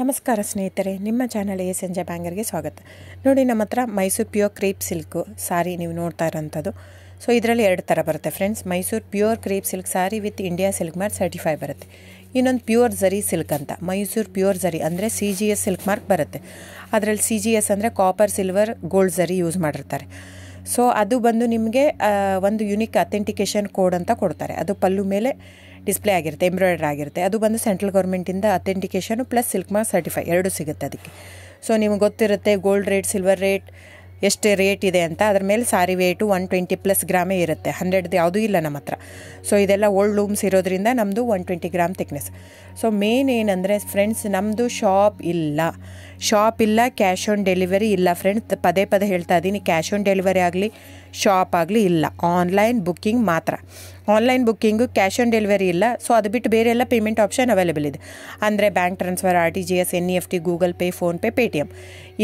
ನಮಸ್ಕಾರ ಸ್ನೇಹಿತರೆ, ನಿಮ್ಮ ಚಾನಲ್ ಎ ಸಂಜೆ ಬ್ಯಾಂಗರ್ಗೆ ಸ್ವಾಗತ. ನೋಡಿ, ನಮ್ಮ ಹತ್ರ ಮೈಸೂರು ಪ್ಯೂರ್ ಕ್ರೇಪ್ ಸಿಲ್ಕು ಸಾರಿ ನೀವು ನೋಡ್ತಾ ಇರೋಂಥದ್ದು. ಸೊ ಇದರಲ್ಲಿ ಎರಡು ಥರ ಬರುತ್ತೆ friends. Mysuru pure crepe silk sorry with India silk mark certify ಬರುತ್ತೆ. ಇನ್ನೊಂದು ಪ್ಯೂರ್ ಝರಿ ಸಿಲ್ಕ್ ಅಂತ, ಮೈಸೂರು ಪ್ಯೂರ್ ಝರಿ ಅಂದರೆ CGS ಸಿಲ್ಕ್ ಮಾರ್ಕ್ ಬರುತ್ತೆ. ಅದರಲ್ಲಿ CGS ಅಂದರೆ ಕಾಪರ್, ಸಿಲ್ವರ್, ಗೋಲ್ಡ್ ಝರಿ ಯೂಸ್ ಮಾಡಿರ್ತಾರೆ. ಸೊ ಅದು ಬಂದು ನಿಮಗೆ ಒಂದು ಯುನಿಕ್ ಅಥೆಂಟಿಕೇಷನ್ ಕೋಡ್ ಅಂತ ಕೊಡ್ತಾರೆ. ಅದು ಪಲ್ಲು ಮೇಲೆ ಡಿಸ್ಪ್ಲೇ ಆಗಿರುತ್ತೆ, ಎಂಬ್ರಾಯ್ಡ್ರಿ ಆಗಿರುತ್ತೆ. ಅದು ಬಂದು ಸೆಂಟ್ರಲ್ ಗೌರ್ಮೆಂಟಿಂದ ಅಥೆಂಟಿಕೇಷನು ಪ್ಲಸ್ ಸಿಲ್ಕ್ ಮಾರ್ಕ್ ಸರ್ಟಿಫೈ ಎರಡೂ ಸಿಗುತ್ತೆ ಅದಕ್ಕೆ. ಸೊ ನಿಮಗೆ ಗೊತ್ತಿರುತ್ತೆ ಗೋಲ್ಡ್ ರೇಟ್, ಸಿಲ್ವರ್ ರೇಟ್ ಎಷ್ಟು ರೇಟ್ ಇದೆ ಅಂತ. ಅದ್ರ ಮೇಲೆ ಸಾರಿ ವೇಟು 120+ ಗ್ರಾಮೇ ಇರುತ್ತೆ, 100 ಯಾವುದೂ ಇಲ್ಲ ನಮ್ಮ ಹತ್ರ. ಸೊ ಇದೆಲ್ಲ ಓಲ್ಡ್ ಲೂಮ್ಸ್ ಇರೋದ್ರಿಂದ ನಮ್ಮದು 120 ಗ್ರಾಮ್ ಥಿಕ್ನೆಸ್. ಸೊ ಮೇನ್ ಏನಂದರೆ ಫ್ರೆಂಡ್ಸ್, ನಮ್ಮದು ಶಾಪ್ ಇಲ್ಲ, ಕ್ಯಾಶ್ ಆನ್ ಡೆಲಿವರಿ ಇಲ್ಲ ಫ್ರೆಂಡ್ಸ್. ಪದೇ ಹೇಳ್ತಾ ಇದ್ದೀನಿ, ಕ್ಯಾಶ್ ಆನ್ ಡೆಲಿವರಿ ಆಗಲಿ ಶಾಪ್ ಆಗಲಿ ಇಲ್ಲ, ಆನ್ಲೈನ್ ಬುಕ್ಕಿಂಗ್ ಮಾತ್ರ. Online booking, cash on delivery ಇಲ್ಲ. ಸೊ ಅದು ಬಿಟ್ಟು ಬೇರೆ ಎಲ್ಲ ಪೇಮೆಂಟ್ ಆಪ್ಷನ್ ಅವೈಲೇಬಲ್ ಇದೆ. ಅಂದರೆ bank transfer, RTGS, NEFT, Google Pay, PhonePe, Paytm.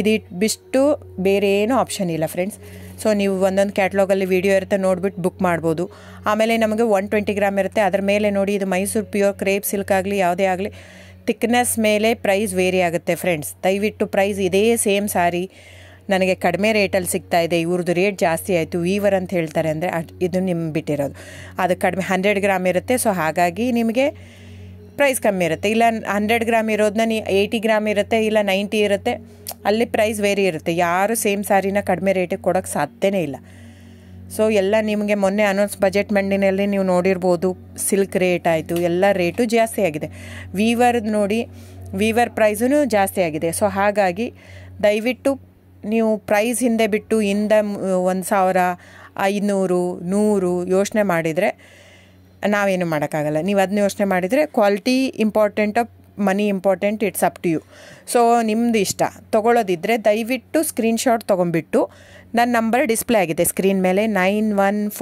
ಇದಿಟ್ಟು ಬೇರೆ ಏನೂ ಆಪ್ಷನ್ ಇಲ್ಲ ಫ್ರೆಂಡ್ಸ್. ಸೊ ನೀವು ಒಂದೊಂದು ಕ್ಯಾಟ್ಲಾಗಲ್ಲಿ ವೀಡಿಯೋ ಇರುತ್ತೆ, ನೋಡಿಬಿಟ್ಟು ಬುಕ್ ಮಾಡ್ಬೋದು. ಆಮೇಲೆ ನಮಗೆ 120 ಗ್ರಾಮ್ ಇರುತ್ತೆ. ಅದರ ಮೇಲೆ ನೋಡಿ, ಇದು ಮೈಸೂರು ಪ್ಯೂರ್ ಕ್ರೇಪ್ ಸಿಲ್ಕ್ ಆಗಲಿ ಯಾವುದೇ ಆಗಲಿ ಥಿಕ್ನೆಸ್ ಮೇಲೆ ಪ್ರೈಸ್ ವೇರಿ ಆಗುತ್ತೆ ಫ್ರೆಂಡ್ಸ್. ದಯವಿಟ್ಟು ಪ್ರೈಸ್ ಇದೇ ಸೇಮ್ ಸಾರಿ ನನಗೆ ಕಡಿಮೆ ರೇಟಲ್ಲಿ ಸಿಗ್ತಾ ಇದೆ, ಇವ್ರದ್ದು ರೇಟ್ ಜಾಸ್ತಿ ಆಯಿತು ವೀವರ್ ಅಂತ ಹೇಳ್ತಾರೆ ಅಂದರೆ ಇದು ನಿಮ್ಮ ಬಿಟ್ಟಿರೋದು. ಅದು ಕಡಿಮೆ 100 ಗ್ರಾಮ್ ಇರುತ್ತೆ. ಸೊ ಹಾಗಾಗಿ ನಿಮಗೆ ಪ್ರೈಸ್ ಕಮ್ಮಿ ಇರುತ್ತೆ. ಇಲ್ಲ 100 ಗ್ರಾಮ್ ಇರೋದನ್ನ 80 ಗ್ರಾಮ್ ಇರುತ್ತೆ, ಇಲ್ಲ 90 ಇರುತ್ತೆ, ಅಲ್ಲಿ ಪ್ರೈಸ್ ವೇರಿ ಇರುತ್ತೆ. ಯಾರು ಸೇಮ್ ಸಾರಿನ ಕಡಿಮೆ ರೇಟಿಗೆ ಕೊಡೋಕ್ಕೆ ಸಾಧ್ಯನೇ ಇಲ್ಲ. ಸೊ ಎಲ್ಲ ನಿಮಗೆ ಮೊನ್ನೆ ಅನೌನ್ಸ್ ಬಜೆಟ್ ಮಂಡಿನಲ್ಲಿ ನೀವು ನೋಡಿರ್ಬೋದು, ಸಿಲ್ಕ್ ರೇಟ್ ಆಯಿತು, ಎಲ್ಲ ರೇಟು ಜಾಸ್ತಿ ಆಗಿದೆ. ವೀವರ್ದು ನೋಡಿ, ವೀವರ್ ಪ್ರೈಸೂ ಜಾಸ್ತಿ ಆಗಿದೆ. ಸೊ ಹಾಗಾಗಿ ದಯವಿಟ್ಟು ನೀವು ಪ್ರೈಸ್ ಹಿಂದೆ ಬಿಟ್ಟು 1,000, 500, 100 ಯೋಚನೆ ಮಾಡಿದರೆ ನಾವೇನು ಮಾಡೋಕ್ಕಾಗಲ್ಲ. ನೀವು ಅದನ್ನ ಯೋಚನೆ ಮಾಡಿದರೆ quality important, money important, it's up to you. So ನಿಮ್ಮದು ಇಷ್ಟ. ತೊಗೊಳ್ಳೋದಿದ್ದರೆ ದಯವಿಟ್ಟು ಸ್ಕ್ರೀನ್ಶಾಟ್ ತೊಗೊಂಬಿಟ್ಟು, ನನ್ನ ನಂಬರ್ ಡಿಸ್ಪ್ಲೇ ಆಗಿದೆ ಸ್ಕ್ರೀನ್ ಮೇಲೆ 914